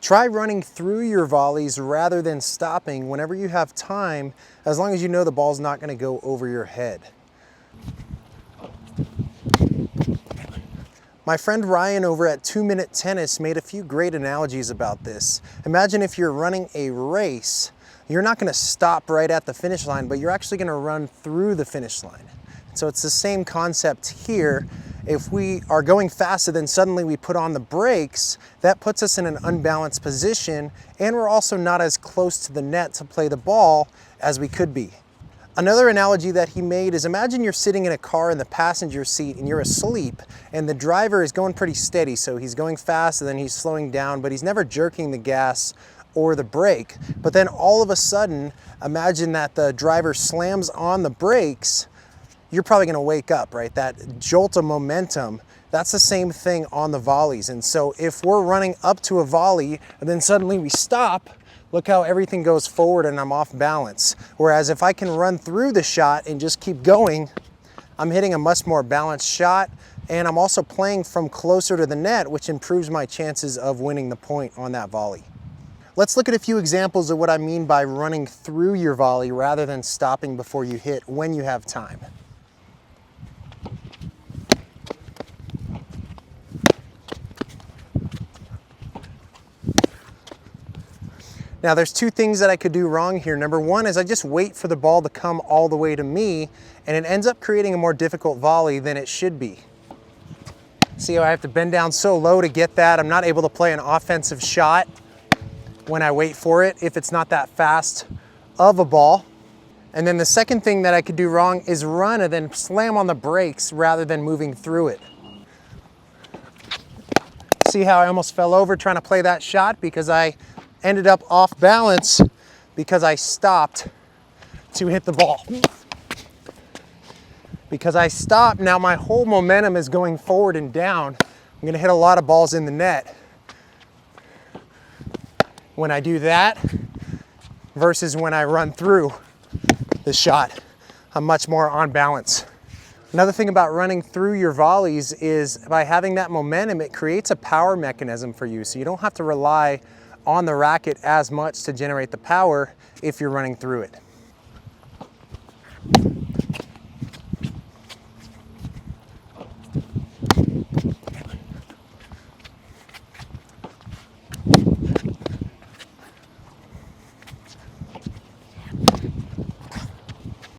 Try running through your volleys rather than stopping whenever you have time, as long as you know the ball's not going to go over your head. My friend Ryan over at 2 Minute Tennis made a few great analogies about this. Imagine if you're running a race, you're not going to stop right at the finish line, but you're actually going to run through the finish line. So it's the same concept here. If we are going fast and then suddenly we put on the brakes, that puts us in an unbalanced position, and we're also not as close to the net to play the ball as we could be. Another analogy that he made is, imagine you're sitting in a car in the passenger seat and you're asleep, and the driver is going pretty steady. So he's going fast and then he's slowing down, but he's never jerking the gas or the brake. But then all of a sudden, imagine that the driver slams on the brakes. You're probably going to wake up, right? That jolt of momentum, that's the same thing on the volleys. And so if we're running up to a volley and then suddenly we stop, look how everything goes forward and I'm off balance. Whereas if I can run through the shot and just keep going, I'm hitting a much more balanced shot, and I'm also playing from closer to the net, which improves my chances of winning the point on that volley. Let's look at a few examples of what I mean by running through your volley rather than stopping before you hit when you have time. Now there's two things that I could do wrong here. Number one is I just wait for the ball to come all the way to me, and it ends up creating a more difficult volley than it should be. See how I have to bend down so low to get that? I'm not able to play an offensive shot when I wait for it if it's not that fast of a ball. And then the second thing that I could do wrong is run and then slam on the brakes rather than moving through it. See how I almost fell over trying to play that shot because I ended up off balance because I stopped to hit the ball. Because I stopped, now my whole momentum is going forward and down. I'm gonna hit a lot of balls in the net when I do that versus when I run through the shot. I'm much more on balance. Another thing about running through your volleys is by having that momentum, it creates a power mechanism for you. So you don't have to rely on the racket as much to generate the power if you're running through it.